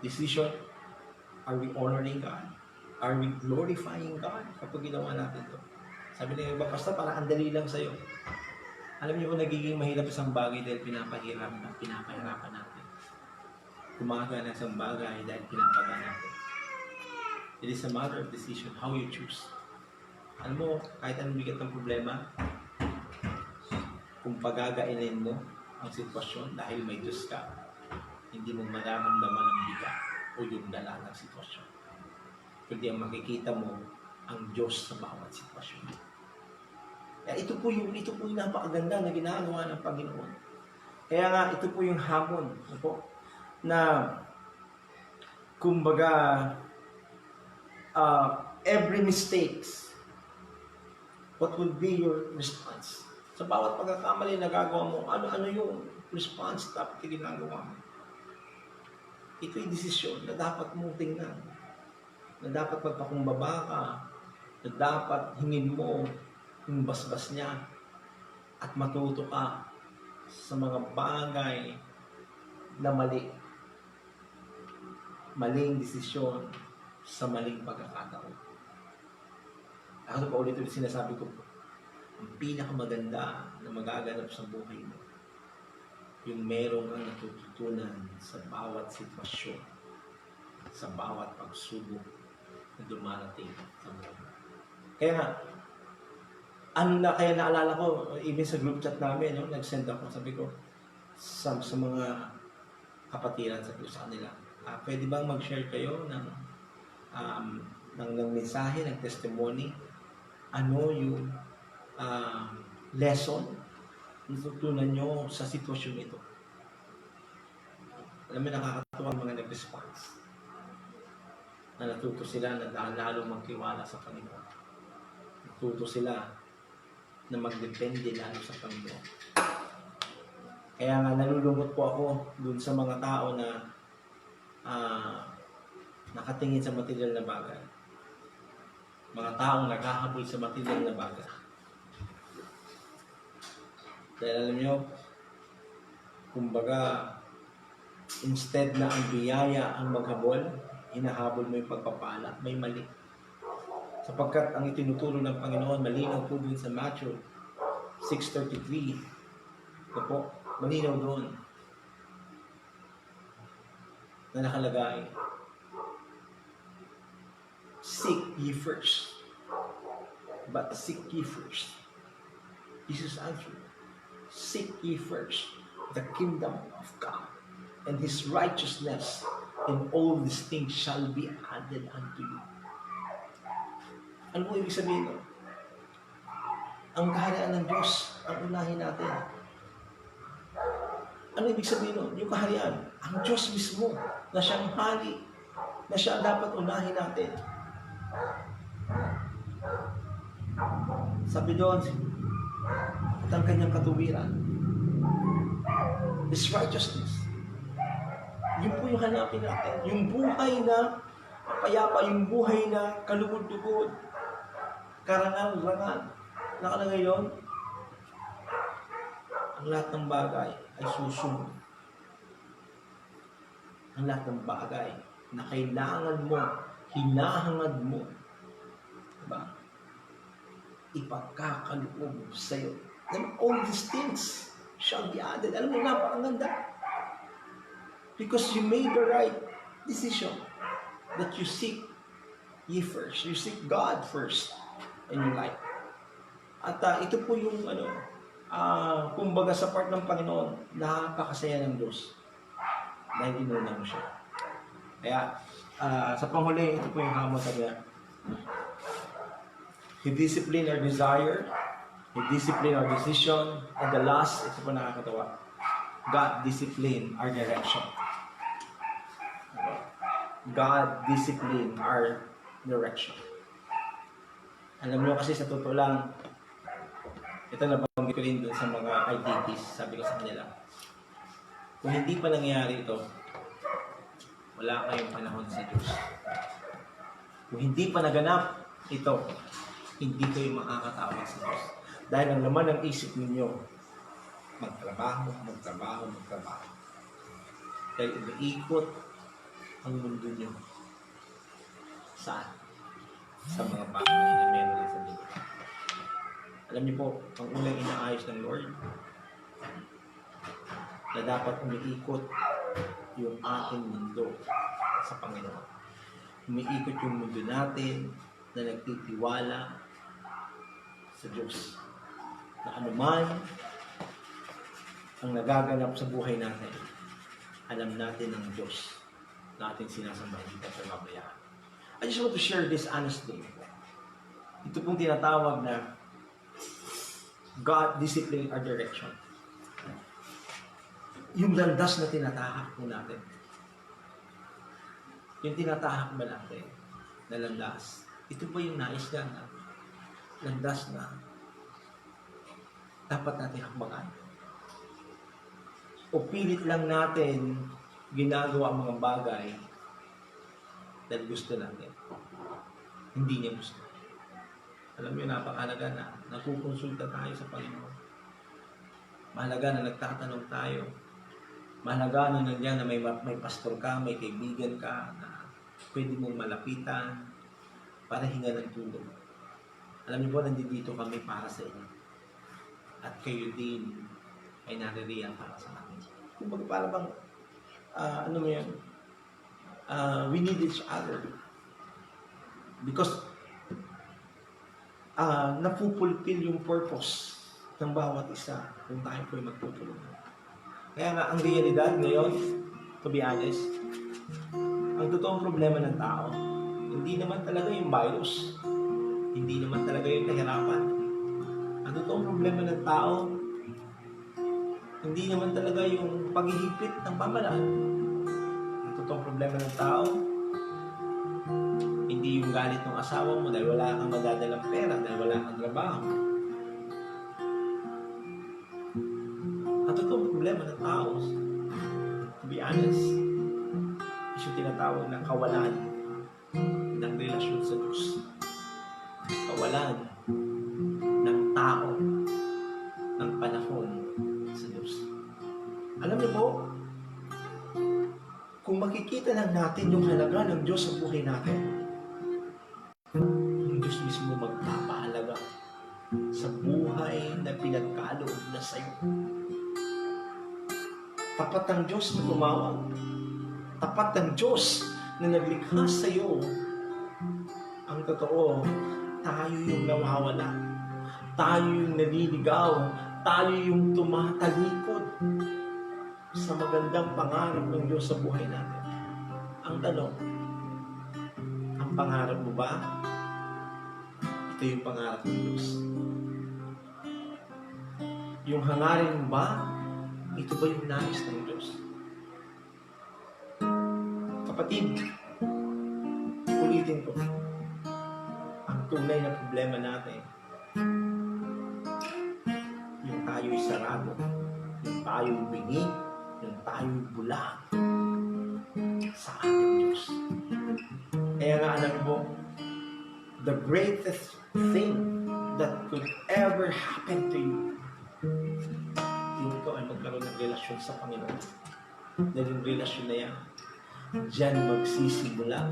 S2: Decision, are we honoring God? Are we glorifying God kapag ginawa natin ito? Sabi ng iba, basta para andali lang sa'yo. Alam niyo kung nagiging mahirap isang bagay dahil pinapahirapan natin. Kumaga na isang bagay dahil pinapaga natin. It is a matter of decision, how you choose. Alam mo, kahit anong bigat ng problema, kung pagagainin mo ang sitwasyon dahil may Diyos ka, hindi mo mararamdaman ang bigat o yung dala ng sitwasyon. Kundi ang makikita mo ang Diyos sa bawat sitwasyon. Kaya ito po yung napakaganda na ginagawa ng Panginoon. Kaya nga, ito po yung hamon na kumbaga every mistakes, what would be your response? Sa bawat pagkakamali na gagawa mo, ano yung response dapat yung ginagawa mo? Ito'y desisyon na dapat mong tingnan, na dapat magpakumbaba ka, na dapat hingin mo yung basbas niya at matuto ka sa mga bagay na maling desisyon sa maling pagkakataon. Ako pa ulit sinasabi ko, ang pinakamaganda na magaganap sa buhay mo, yung merong kang natututunan sa bawat sitwasyon, sa bawat pagsubok na dumarating sa buhay. Kaya nga, kaya naalala ko, even sa group chat namin, nag-send ako, sabi ko, sa mga kapatiran sa kanila, pwede bang mag-share kayo ng mensahe, ng testimony, ano yung lesson natutunan nyo sa sitwasyon ito. Alam mo, nakakatuwa ang mga nag-response na natuto sila na lalong magtiwala sa Panginoon. Natuto sila na magdepende lalo sa Panginoon. Kaya nga nalulungkot po ako dun sa mga tao na nakatingin sa material na bagay. Mga taong naghahabol sa material na bagay. Dahil alam nyo, kumbaga, instead na ang biyaya ang maghabol, hinahabol mo yung pagpapala, may mali. Sapagkat ang itinuturo ng Panginoon, malinaw po dun sa Matthew 6:33. Ito po, malinaw doon na nakalagay, seek ye first. But seek ye first. Jesus answered, seek ye first the kingdom of God and His righteousness, and all these things shall be added unto you. Ano po ibig sabihin nun? Ang kaharian ng Diyos ang unahin natin. Ano ibig sabihin nun? Yung kaharian, ang Diyos mismo, na siyang hari, na siya dapat unahin natin. Sabi doon, at ang kanyang katuwiran, His righteousness. Yun po yung hanapin natin. Yung buhay na payapa, yung buhay na kalugod-lugod, karangal-rangal. Nakalagay yun, ang lahat ng bagay ay susunod. Ang lahat ng bagay na kailangan mo, hinahangad mo, diba? Ipagkakaloob sa'yo. And all these things shall be added. Alam mo, napakaganda. Because you made the right decision that you seek ye first. You seek God first in your life. At ito po yung kumbaga sa part ng Panginoon, napakasaya ng Diyos dahil inuna mo siya. Kaya sa panghuli, ito po yung hamon sabi niya. He discipline our desire, He discipline our decision, and the last, ito po nakakatawa, God discipline our direction. God discipline our direction. Alam niyo kasi sa totoo lang, ito nabanggit ko rin dun sa mga IDPs, sabi ko sa kanila, kung hindi pa nangyayari ito, wala kayong panahon sa Diyos. Kung hindi pa naganap ito, hindi kayo makakatawag sa Diyos. Dahil ang laman ng isip ninyo, magtrabaho. Dahil umiikot ang mundo nyo. Saan? Sa mga bagay na meron sa mundo. Alam niyo po, ang unang inaayos ng Lord, na dapat umiikot yung ating mundo sa Panginoon. Umiikot yung mundo natin na nagtitiwala sa Diyos. Na anuman ang nagaganap sa buhay natin, alam natin ng Diyos na ating sinasamba dito sa mabayaan. I just want to share this honestly. Ito pong tinatawag na God discipline our direction. Yung landas na tinatahak po natin. Yung tinatahak ba natin na landas, ito ba yung nais na landas na dapat natin hakbakan? O pilit lang natin ginagawa ang mga bagay dahil gusto natin. Hindi niya gusto. Alam niyo, napakahalaga na nagkukonsulta tayo sa Panginoon. Mahalaga na nagtatanong tayo. Mahalaga na nandiyan na may pastor ka, may kaibigan ka na pwede mong malapitan para hinga ng tulong. Alam niyo po, nandito kami para sa inyo. At kayo din ay naririyan para sa amin. Kung para bang, we need each other. Because napupulpil yung purpose ng bawat isa kung tayo po'y magtutulungan. Kaya nga, ang realidad ngayon, to be honest, ang totoong problema ng tao, hindi naman talaga yung virus. Hindi naman talaga yung kahirapan. Ang totoong problema ng tao, hindi naman talaga yung paghihigpit ng pamalaan. Ang totoong problema ng tao, hindi yung galit ng asawa mo dahil wala kang madadalang pera, dahil wala kang trabaho. At totoong problema ng tao, to be honest, is yung tinatawag na kawalan ng relasyon sa Diyos. Kawalan ng tao, ng panahon sa Diyos. Alam niyo po, kung makikita lang natin yung halaga ng Diyos sa buhay natin, yung Diyos mismo magpapahalaga sa buhay na pinagkaloob na sa'yo. Tapat ang Diyos na tumawag. Tapat ang Diyos na naglikha sa'yo. Ang totoo, tayo yung nawawala. Tayo yung naliligaw. Tayo yung tumatalikod sa magandang pangarap ng Diyos sa buhay natin. Ang tanong, ang pangarap mo ba? Ito yung pangarap ng Diyos. Yung hangarin mo ba? Ito ba yung nais ng Diyos? Kapatid, ulitin ko, ang tunay na problema natin, yung tayo'y sarado, yung tayo'y bingi, yung tayo'y bulag sa ating Diyos. Kaya nga alam mo, the greatest thing that could ever happen to you, yung ikaw ay magkaroon ng relasyon sa Panginoon. Dahil yung relasyon na yan, diyan magsisimula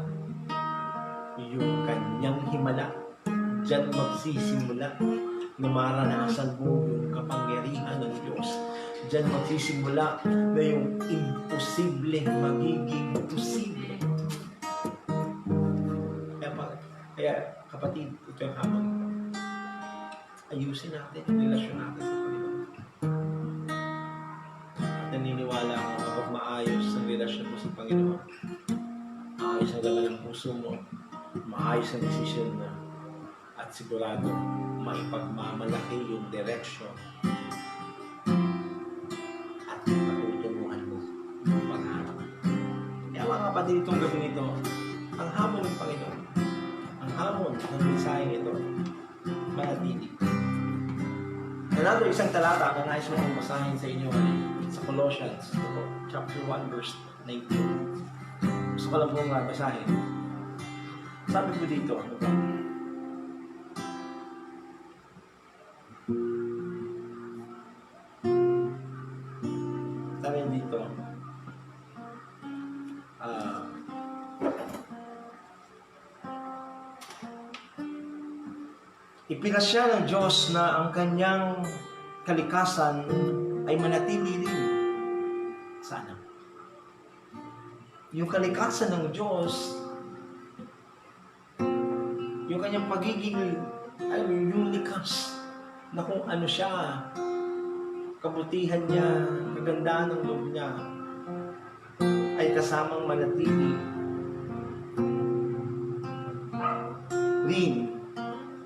S2: yung kanyang himala. Diyan magsisimula na maranasan mo yung kapangyarihan ng Diyos. Diyan magsisimula na yung imposible magiging posible. Kaya kapatid, ito yung hamon ito. Ayusin natin yung relasyon natin sa Panginoon. Naniniwala ako kapag maayos ang relasyon mo sa Panginoon, maayos ang laman ng puso mo, maayos ang desisyon mo, at sigurado maipagmamalaki yung direksyon at patutunguhan mo yung pangharap. Kaya mga kapatid, itong gabi nito, ang hamon ng Panginoon, ang hamon ng mensaheng ito, manatili. Another isang talata na nais mo kong basahin sa inyo sa Colossians chapter 1 verse 19. Gusto ko lang pong basahin. Sabi ko dito, ano ba? Sabi dito, ipinasya ng Diyos na ang kanyang kalikasan ay manatili rin. Sana. Yung kalikasan ng Diyos, yung kanyang pagiging, ay yung likas, na kung ano siya, kabutihan niya, kagandahan ng loob niya, ay kasamang manatili rin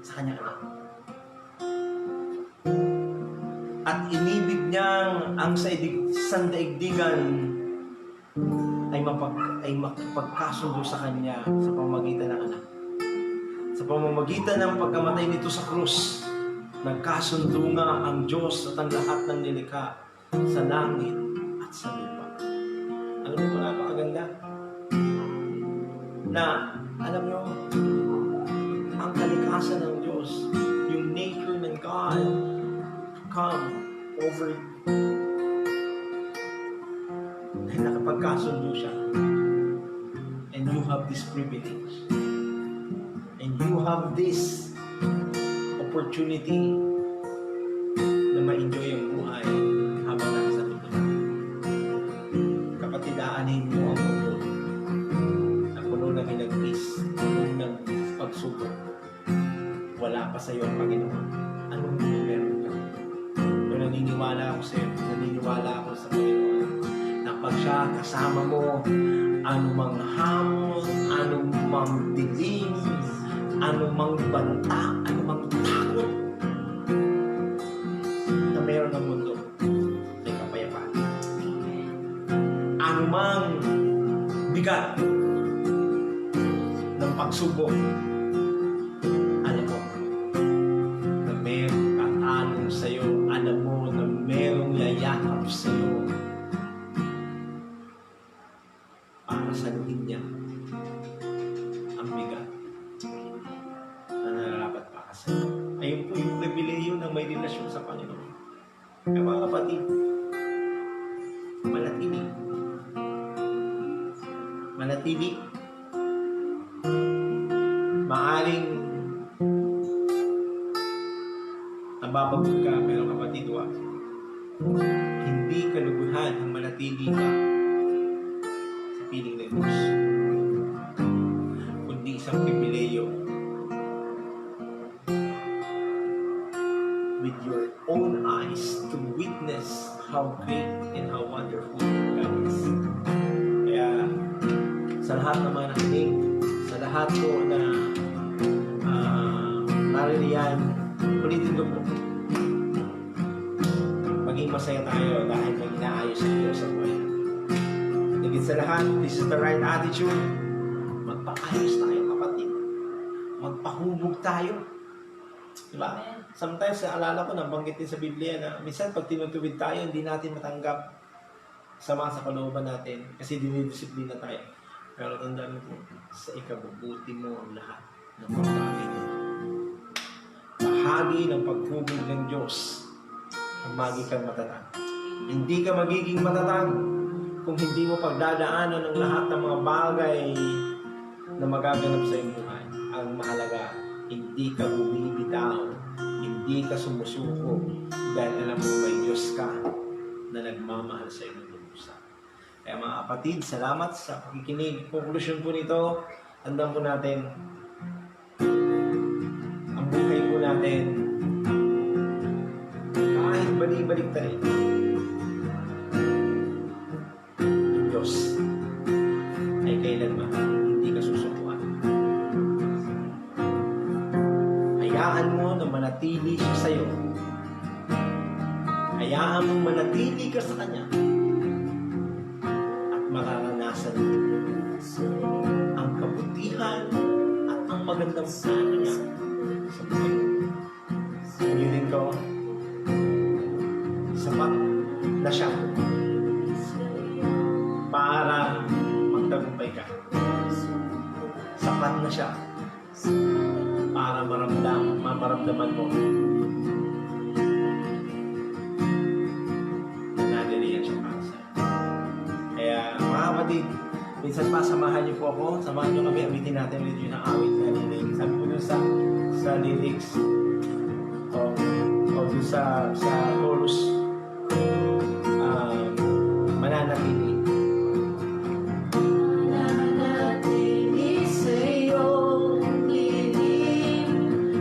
S2: sa kanyang anak. At inibig niyang ang sandaigdigan ay makapagkasundo sa kanya sa pamamagitan ng anak. Sa pamamagitan ng pagkamatay nito sa krus, nagkasundo nga ang Diyos at ang lahat ng nilikha sa langit at sa lupa. Alam mo, napakaganda na, alam nyo, ang kalikasan ng Diyos, yung nature ng God, come over dahil nakapagkasundo siya. And you have this privilege. And you have this opportunity na ma-enjoy ang buhay habang nasa mundo. Kapatid, aanin mo ang mundo na puno ng hinagpis, puno ng pagsubok. Wala pa sa iyo ang Panginoon. Anong mundo meron ka? Pero naniniwala ako sa iyo, naniniwala ako sa Panginoon na pag siya kasama mo, anumang hamon, anumang dilim, anumang banta, anumang takot na meron ng mundo, may kapayapaan. Anumang bigat ng pagsubok, alam mo na merong katanong sa'yo, alam mo na merong yayakap sa Panginoon. Kaya mga kapatid, manatili. Manatili. Maaring nababagod ka, pero kapatid, wag. Hindi kalubuhan ang manatili ka sa piling ng Diyos, kundi isang pribileyo with your own eyes to witness how great and how wonderful God is. Kaya sa lahat ng mga nakinig, sa lahat po na naririyan, ulitin ko po, maging masaya tayo dahil may inaayos ang Diyos sa buhay natin. Higit sa lahat, this is the right attitude. Magpaayos tayo, kapatid. Magpahubog tayo. Diba? Sometimes, naalala ko, nabanggit din sa Biblia na minsan pag tinutuwid tayo, hindi natin matanggap sama sa kalooban natin kasi dinidisiplina tayo. Pero tandaan mo po, sa ikabubuti mo ang lahat ng mga bagay mo. Bahagi ng paghubog ng Diyos ang maging kang matatag. Hindi ka magiging matatag kung hindi mo pagdadaanan ng lahat ng mga bagay na magaganap sa iyong buhay. Ang mahalaga, hindi ka bumibitaw, hindi ka sumusuko dahil alam mo may Diyos ka na nagmamahal sa iyong lubos. Kaya mga kapatid, salamat sa pakikinig. Conclusion po nito, tandaan po natin, ang buhay po natin, kahit balik-balik tayo, ang Diyos ay kailanman hindi ka susukuan. Hayaan mo na manatili siya sa iyo. Hayaan mo manatili ka sa Kanya. At mararanasan mo ang kabutihan at ang magandang plano niya sa buhay mo. Ulitin ko, sapat na siya para magtagumpay ka. Sapat na siya para maramdaman mo na naniliyan siya para sa'yo. Kaya mga kapatid, minsan pa samahan niyo po ako, samahan niyo kami, abitin natin ulit yun ang awit na lyrics. Sabi ko dun sa lyrics o dun sa chorus, mananatili.
S1: Mananatili sa iyong dilim,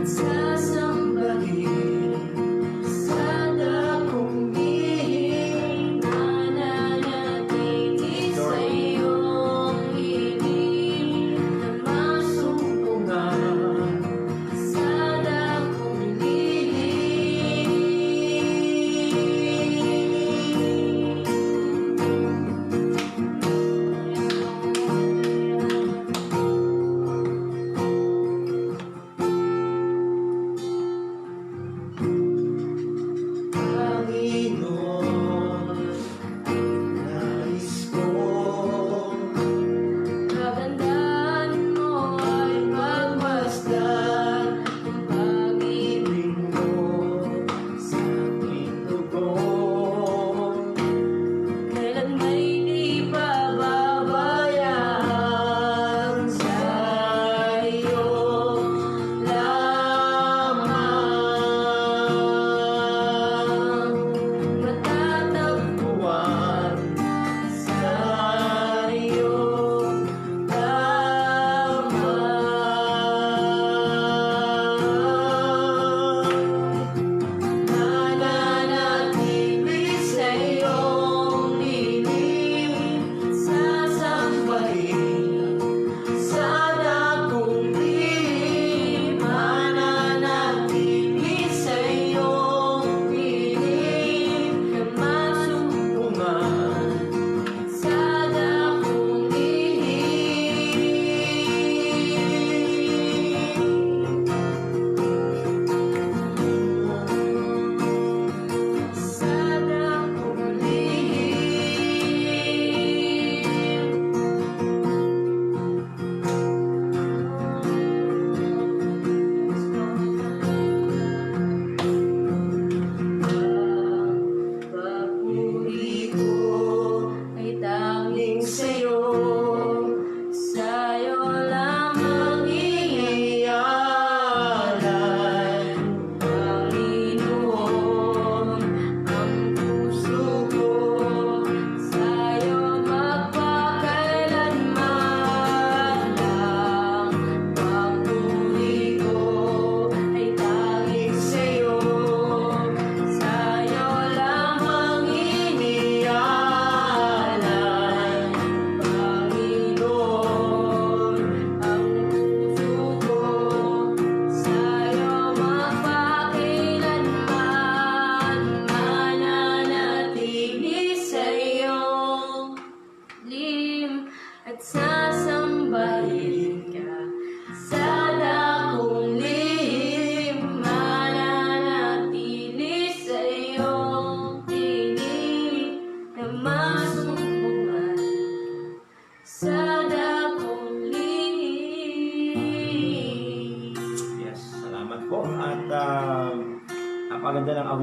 S1: sasambahin sa dakong bihing. Mananatili sa iyong dilim, na masumpungan sa dakong bihing.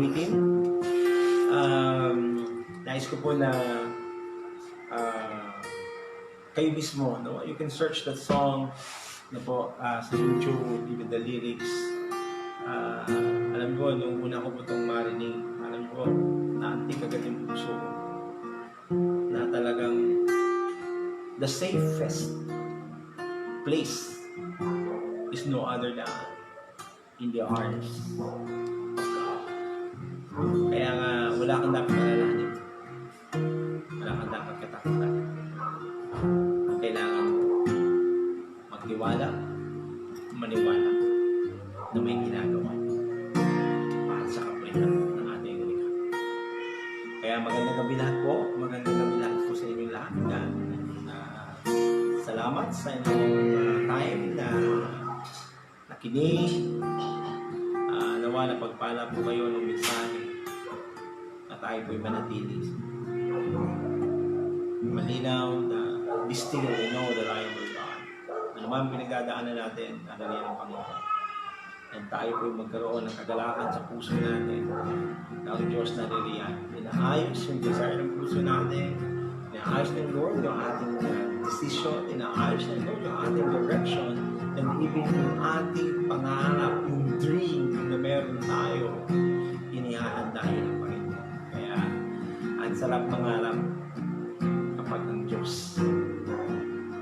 S2: awitin. Nais ko po na kayo mismo, no? You can search that song na po sa YouTube, even the lyrics. Alam ko, nung una ko po itong marinig, alam ko, naantik agad yung puso ko. Na talagang the safest place is no other than in the arms of God. Kaya nga, wala kang dapat alalahanin. Wala kang dapat katakutan. Kailangan magtiwala, maniwala na may ginagawa para sa kapulitan ng ating likha. Kaya magandang gabi lahat po. Magandang gabi lahat po sa inyong lahat. Salamat sa inyong time na nakinig. Nawa na pagpala po kayo ng mensahe at tayo po'y manatili. Malinaw na this thing we know that I am with God. Ano man pinagdadaanan natin, nadalian ng Panginoon. And tayo po'y magkaroon ng kagalakan sa puso natin. Ang Diyos na nariyan. Inaayos yung desire ng puso natin. Inaayos ng Lord yung ating decision. Inaayos ng Lord yung ating direction. And even yung ating pangarap, yung dream na meron tayo, inihahanda yun ng Panginoon. Kaya, ang sarap mangarap kapag ang Diyos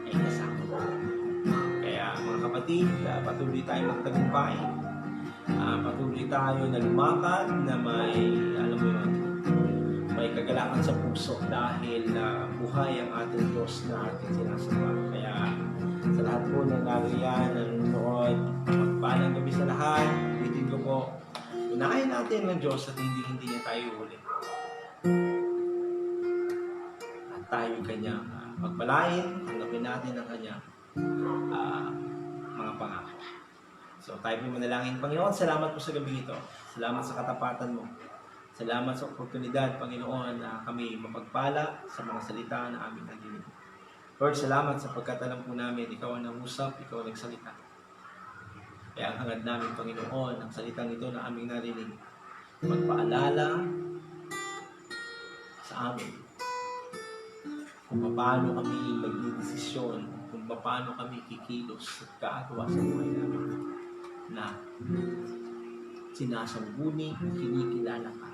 S2: ay kasama. Kaya mga kapatid, patuloy tayo magtagumpay. Patuloy tayo na lumakad na may, alam mo yun, may kagalakan sa puso dahil buhay ang ating Diyos na ating sinasamba. Kaya sa lahat po ng nariyan, nanonood, magpalang gabi sa lahat, ulitin ko po, unahin natin ng Diyos at hindi niya tayo ulit. At tayo kanyang pagpalain, tanggapin natin ang kanyang mga pangako. So tayo po manalangin. Panginoon, salamat po sa gabi ito. Salamat sa katapatan mo. Salamat sa oportunidad, Panginoon, na kami mapagpala sa mga salita na aming nadinig. Lord, salamat sapagkat alam po namin, ikaw ang nangusap, ikaw ang nagsalita. Kaya ang hangad namin, Panginoon, ang salitang ito na aming narinig, magpaalala sa amin kung paano kami magdidesisyon, kung paano kami kikilos at kaagawa sa buhay namin na sinasangguni, kinikilala ka.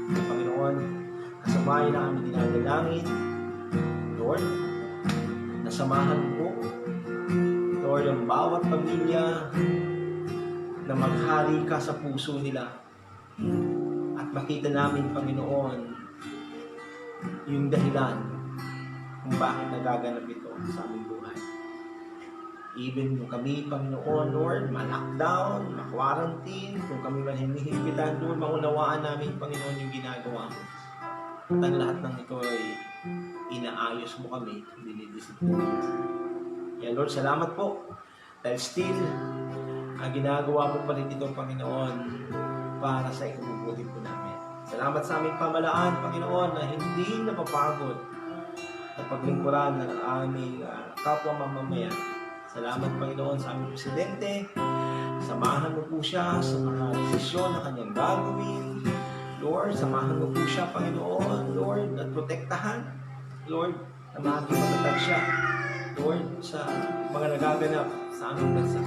S2: Panginoon, kasabay na aming dinadalangin, Lord, nasamahan po, Lord, ang bawat pamilya na maghari ka sa puso nila at makita namin, Panginoon, yung dahilan kung bakit nagaganap ito sa aming buhay. Even kung kami, Panginoon, Lord, ma-lockdown, ma-quarantine, kung kami man hinihimpitan, Lord, maunawaan namin, Panginoon, yung ginagawa mo. At ang lahat ng ito ay inaayos mo kami, dinidisiplina. Kaya Lord, salamat po. Dahil still, ang ginagawa mo pa rin ito, Panginoon, para sa ikabubuti po namin. Salamat sa aming pamalaan, Panginoon, na hindi napapagod at paglingkuran ng aming kapwa mamamayan. Salamat, Panginoon, sa aming presidente. Samahan mo po siya sa mga desisyon na kanyang gagawin. Lord, samahan mo po siya, Panginoon, Lord, at protektahan, Lord, na makikipagtatag siya, Lord, sa mga nagaganap sa aming bansa.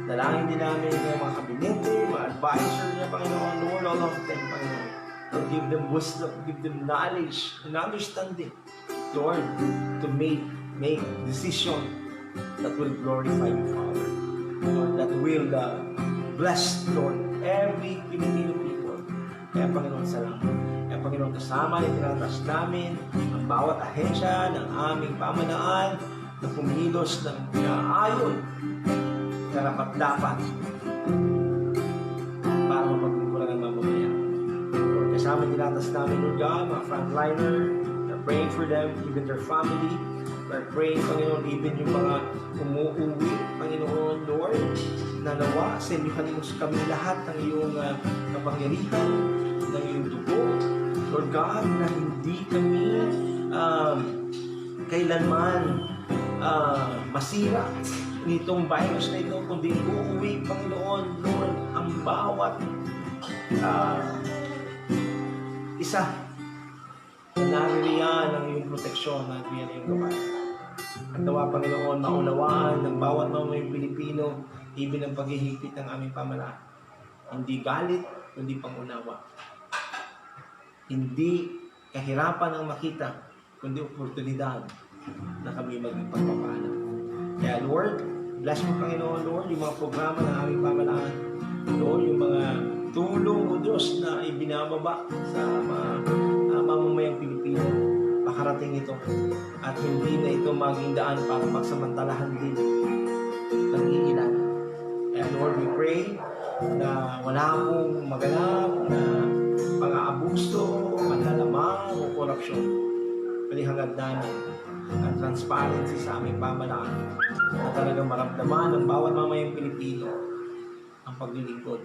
S2: Dalangin din namin ng mga kabinete, mga advisor niya, Panginoon, Lord, all of them, Panginoon. Lord, give them wisdom, give them knowledge and understanding, Lord, to make decision that will glorify you, Father. Lord, that will bless, Lord, every Filipino people. Kaya, Panginoon, salamat. Kaya, Panginoon, kasama na tinataas namin ang bawat ahensya ng aming pamalaan na kumilos ng ayon karapat-dapat para mapagkukulan ng mamamayan. Lord, kasama tinataas namin, Lord God, mga frontliner, we're praying for them, even their family. We're praying, Panginoon, even yung mga umuuwi, Panginoon, Lord, na nawa, senihan mo sa kami lahat ng iyong kapangyarihan, ng iyong dugo. Lord God, na hindi kami kailanman masira nitong virus na ito, kundi uuwi, Panginoon, Lord, ang bawat isa na naririyan ang iyong proteksyon, naririyan ang iyong gabay. At nawa, Panginoon, maunawaan ng bawat mamayang Pilipino, ibig ang paghihigpit ng aming pamalaan. Hindi galit, kundi pangunawa. Hindi kahirapan ang makita, kundi oportunidad na kami maging pagpapala. Kaya Lord, bless mo Panginoon, Lord, yung mga programa ng aming pamalaan. Lord, yung mga tulong o Diyos na ibinababa sa mga mamamayang Pilipino, makarating ito. At hindi na ito maging daan para pagsamantalahan din ng iilan. Kaya Lord, we pray na wala pong maganap na pang-aabuso, panlalamang o korupsyon. Palihangad namin ang transparency sa aming pamalaan na talagang maramdaman ng bawat mamayang Pilipino ang paglilingkod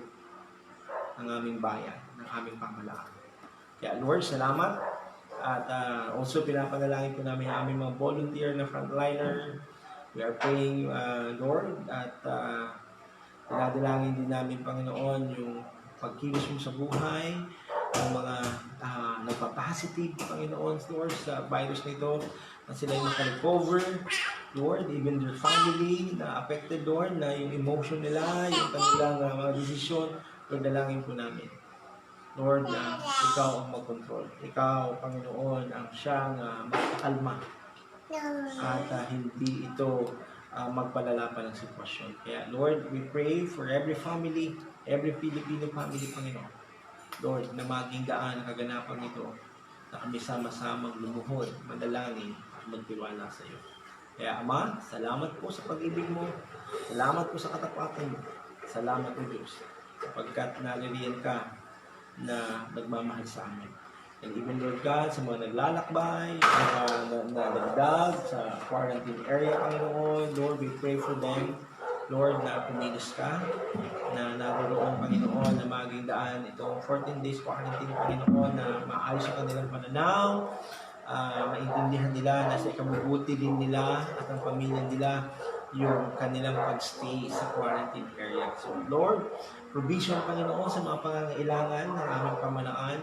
S2: ng aming bayan, ng aming pamalaan. Kaya Lord, salamat. At also pinapanalangin po namin ang aming mga volunteer na frontliner. We are praying, Lord, at pinadalangin din namin, Panginoon, yung pagkilos mo sa buhay, ang mga nagpa-positive, Panginoon, Lord, sa virus nito, na sila yung makarecover, Lord, even their family na affected, Lord, na yung emotion nila, yung kanilang mga desisyon, Lord, dalangin po namin. Lord, na ikaw ang mag-control. Ikaw, Panginoon, ang siyang magpakalma. At hindi ito magpalala pa ng sitwasyon. Kaya, Lord, we pray for every family, every Filipino family, Panginoon. Lord, na maging daan ang kaganapan ito, na kami sama-samang lumuhod, madalangin, at magtiwala sa iyo. Kaya, Ama, salamat po sa pag-ibig mo. Salamat po sa katapatan mo. Salamat po, Diyos, sapagkat naririyan ka na nagmamahal sa amin. And even, Lord God, sa mga naglalakbay, na nagdag sa quarantine area, Panginoon, Lord, we pray for them. Lord, na pumilis ka, na naroon, Panginoon, na maging daan itong 14 days quarantine, Panginoon, na maayos ang kanilang pananaw, maintindihan nila na sa ikabubuti din nila at ang pamilya nila yung kanilang pagstay sa quarantine area. So, Lord, provision, Panginoon, sa mga pangangailangan ng aming pamalaan,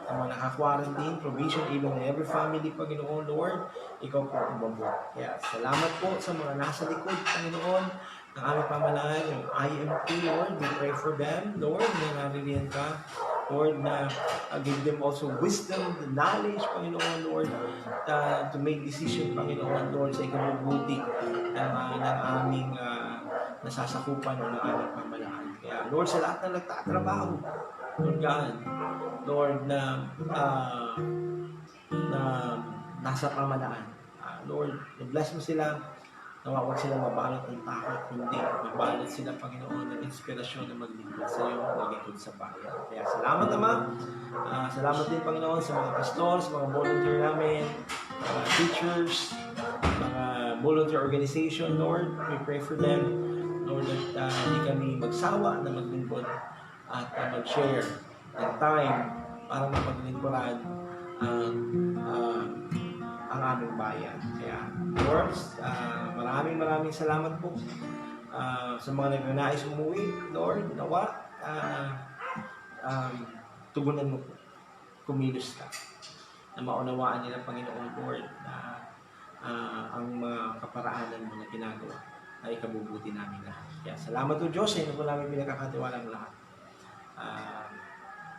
S2: ang mga naka-quarantine, provision even in every family, Panginoon, Lord, ikaw po ang mabuhat. Kaya, salamat po sa mga nasa likod, Panginoon, ng aming pamalaan, yung IMP, Lord, we pray for them, Lord, na naririyan ka, Lord, na give them also wisdom, the knowledge, Panginoon, Lord, to make decision, Panginoon, Lord, sa ikabubuti ng aming nasasakupan o ng aming pamalaan. Kaya, Lord, sa lahat na nagtatrabaho, Lord God, Lord, na nasa pamalaan, Lord, bless mo sila, nawawag sila mabalot ng takot, kundi mabalot sila, Panginoon, ng inspirasyon na maglingkod sa iyo, maglingkod sa bayan. Kaya salamat, Ama. Salamat din, Panginoon, sa mga pastors, mga volunteer namin, mga teachers, mga volunteer organization, Lord. We pray for them, Lord, that hindi kami magsawa na maglingkod at mag-share ng time para mapaglingkuran ang aming bayan. Kaya, Lord, maraming salamat po sa mga nagnanais umuwi. Lord, nawa, tugunan mo po. Kumilos ka. Na maunawaan nila, Panginoon, Lord, na ang mga kaparaanan mo na ginagawa ay ikabubuti namin lahat. Kaya, salamat po, Diyos, sa inyo po namin pinakakatiwala ang lahat.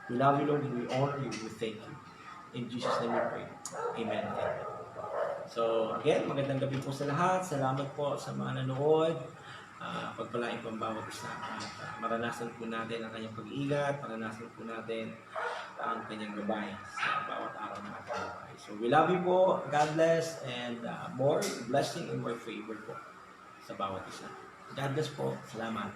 S2: We love you, Lord, and we honor you. We thank you. In Jesus' name we pray. Amen. Amen. So, again, magandang gabi po sa lahat. Salamat po sa mga nanood. Pagpalain po ang bawat isa. At maranasan po natin ang kanyang pag-iingat. Maranasan po natin ang kanyang gabay sa bawat araw ng ating buhay. So, we love you po. God bless. And more blessing and more favor po sa bawat isa. God bless po. Salamat.